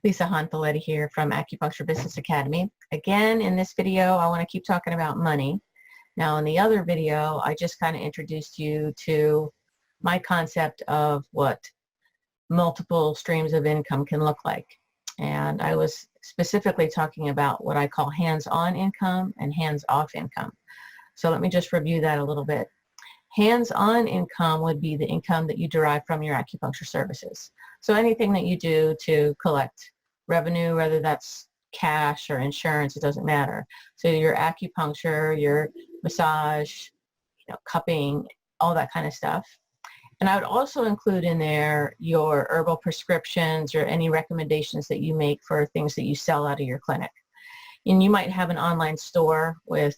Lisa Hanfileti here from Acupuncture Business Academy. Again, in this video, I want to keep talking about money. Now, in the other video, I just kind of introduced you to my concept of what multiple streams of income can look like. And I was specifically talking about what I call hands-on income and hands-off income. So let me just review that a little bit. Hands-on income would be the income that you derive from your acupuncture services. So anything that you do to collect revenue, whether that's cash or insurance, it doesn't matter. So your acupuncture, your massage, cupping, all that kind of stuff. And I would also include in there your herbal prescriptions or any recommendations that you make for things that you sell out of your clinic. And you might have an online store with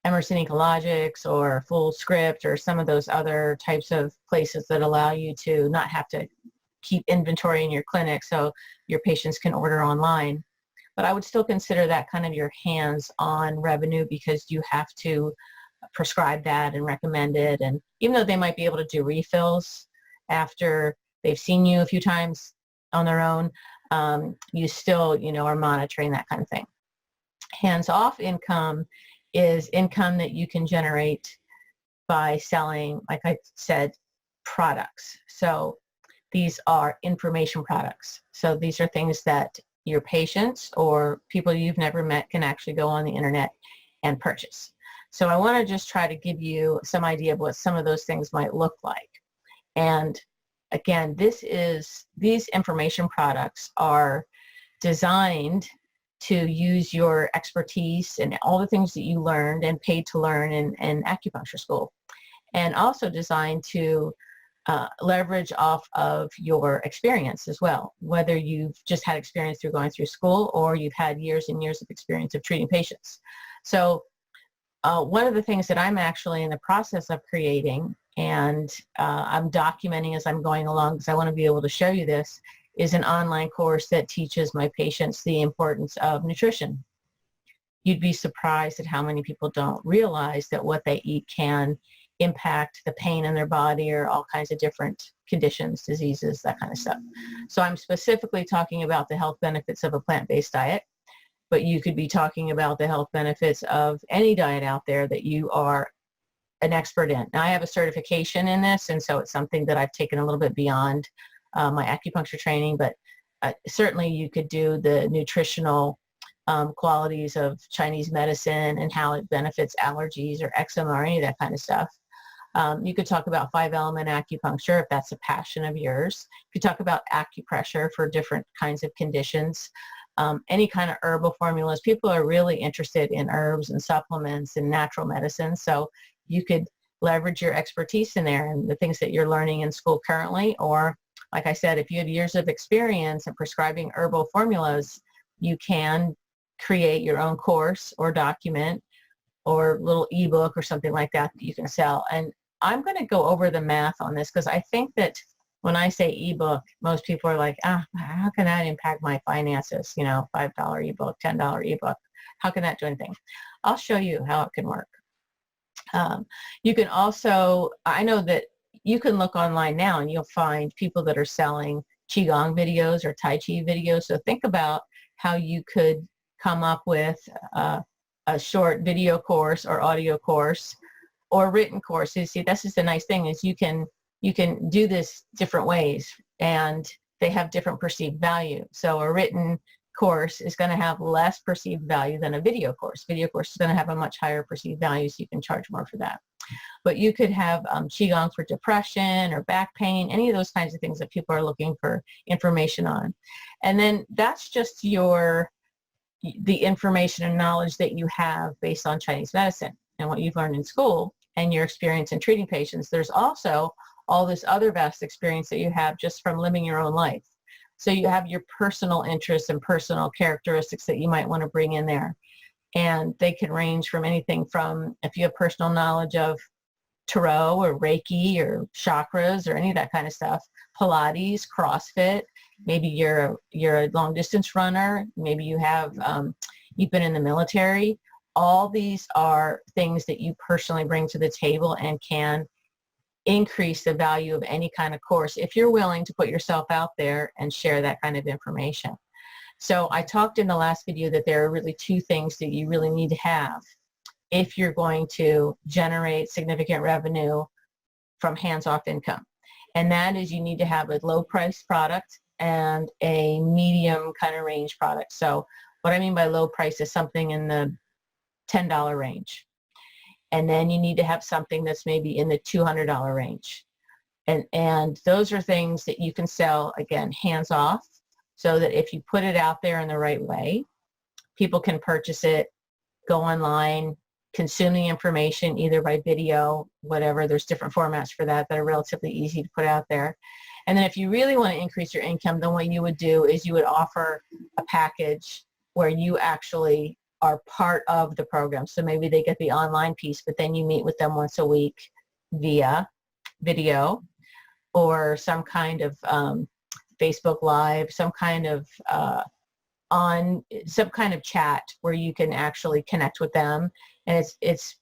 Emerson Ecologics or Full Script or some of those other types of places that allow you to not have to keep inventory in your clinic so your patients can order online. But I would still consider that kind of your hands-on revenue because you have to prescribe that and recommend it. And even though they might be able to do refills after they've seen you a few times on their own, you still, are monitoring that kind of thing. Hands-off income is income that you can generate by selling, like I said, products. So these are information products. So these are things that your patients or people you've never met can actually go on the internet and purchase. So I want to just try to give you some idea of what some of those things might look like. And again, these information products are designed to use your expertise and all the things that you learned and paid to learn in acupuncture school, and also designed to leverage off of your experience as well, whether you've just had experience through going through school or you've had years and years of experience of treating patients. So one of the things that I'm actually in the process of creating, and I'm documenting as I'm going along because I want to be able to show you this, is an online course that teaches my patients the importance of nutrition. You'd be surprised at how many people don't realize that what they eat can impact the pain in their body or all kinds of different conditions, diseases, that kind of stuff. So I'm specifically talking about the health benefits of a plant-based diet, but you could be talking about the health benefits of any diet out there that you are an expert in. Now, I have a certification in this, and so it's something that I've taken a little bit beyond my acupuncture training, but certainly you could do the nutritional qualities of Chinese medicine and how it benefits allergies or eczema or any of that kind of stuff. You could talk about 5-element acupuncture if that's a passion of yours. You could talk about acupressure for different kinds of conditions. Any kind of herbal formulas. People are really interested in herbs and supplements and natural medicine, so you could leverage your expertise in there and the things that you're learning in school currently, or like I said, if you have years of experience in prescribing herbal formulas, you can create your own course or document or little ebook or something like that that you can sell. And I'm going to go over the math on this because I think that when I say ebook, most people are like, how can that impact my finances? $5 ebook, $10 ebook. How can that do anything? I'll show you how it can work. You can also, I know that you can look online now and you'll find people that are selling Qigong videos or Tai Chi videos. So think about how you could come up with a short video course or audio course or written course. You see, this is the nice thing is you can do this different ways and they have different perceived value. So a written course is going to have less perceived value than a video course. Video course is going to have a much higher perceived value, so you can charge more for that. But you could have Qigong for depression or back pain, any of those kinds of things that people are looking for information on. And then that's just the information and knowledge that you have based on Chinese medicine and what you've learned in school and your experience in treating patients. There's also all this other vast experience that you have just from living your own life. So you have your personal interests and personal characteristics that you might want to bring in there. And they can range from anything from, if you have personal knowledge of Tarot or Reiki or chakras or any of that kind of stuff, Pilates, CrossFit, maybe you're a long distance runner, maybe you have, you've been in the military. All these are things that you personally bring to the table and can increase the value of any kind of course if you're willing to put yourself out there and share that kind of information. So I talked in the last video that there are really two things that you really need to have if you're going to generate significant revenue from hands-off income. And that is, you need to have a low price product and a medium kind of range product. So what I mean by low price is something in the $10 range. And then you need to have something that's maybe in the $200 range. And those are things that you can sell, again, hands-off, so that if you put it out there in the right way, people can purchase it, go online, consume the information either by video, whatever. There's different formats for that are relatively easy to put out there. And then if you really want to increase your income, then what you would do is you would offer a package where you actually are part of the program. So maybe they get the online piece, but then you meet with them once a week via video or some kind of Facebook Live, some kind of chat where you can actually connect with them. And it's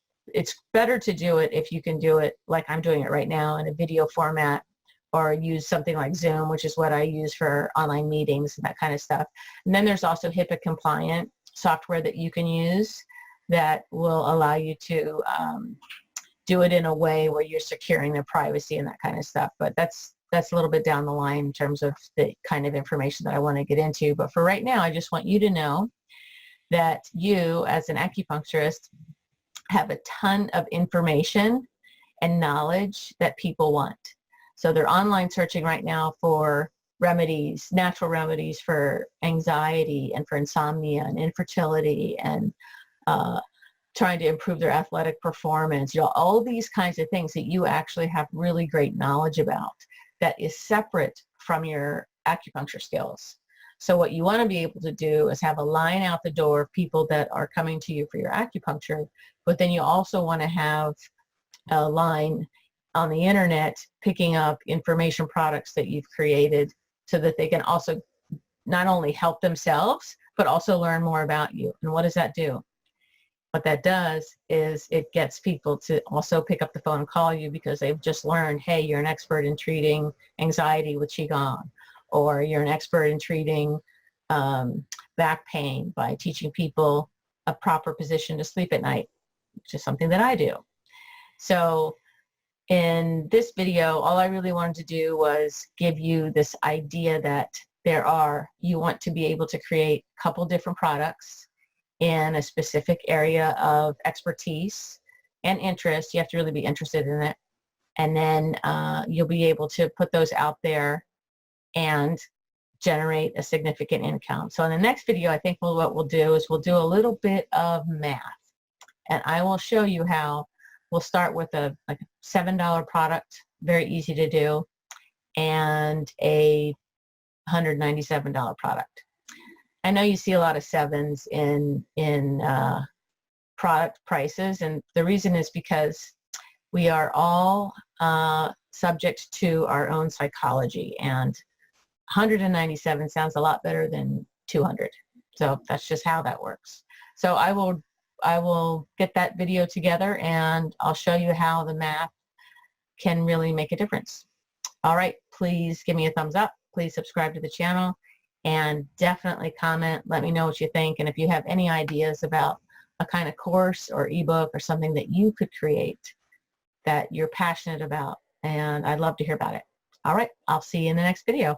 better to do it if you can do it like I'm doing it right now in a video format, or use something like Zoom, which is what I use for online meetings and that kind of stuff. And then there's also HIPAA compliant software that you can use that will allow you to do it in a way where you're securing their privacy and that kind of stuff. But that's a little bit down the line in terms of the kind of information that I want to get into. But for right now, I just want you to know that you, as an acupuncturist, have a ton of information and knowledge that people want. So they're online searching right now for remedies, natural remedies for anxiety and for insomnia and infertility and trying to improve their athletic performance. You know, all these kinds of things that you actually have really great knowledge about that is separate from your acupuncture skills. So what you want to be able to do is have a line out the door of people that are coming to you for your acupuncture, but then you also want to have a line on the internet picking up information products that you've created so that they can also not only help themselves, but also learn more about you. And what does that do? What that does is it gets people to also pick up the phone and call you because they've just learned, hey, you're an expert in treating anxiety with Qigong, or you're an expert in treating back pain by teaching people a proper position to sleep at night, which is something that I do. So in this video, all I really wanted to do was give you this idea that you want to be able to create a couple different products in a specific area of expertise and interest. You have to really be interested in it. And then you'll be able to put those out there and generate a significant income. So in the next video, I think what we'll do is we'll do a little bit of math. And I will show you how we'll start with a $7 product, very easy to do, and a $197 product. I know you see a lot of sevens in product prices, and the reason is because we are all subject to our own psychology, and 197 sounds a lot better than 200. So that's just how that works. So I will get that video together and I'll show you how the math can really make a difference. All right, please give me a thumbs up. Please subscribe to the channel and definitely comment. Let me know what you think. And if you have any ideas about a kind of course or ebook or something that you could create that you're passionate about, and I'd love to hear about it. All right, I'll see you in the next video.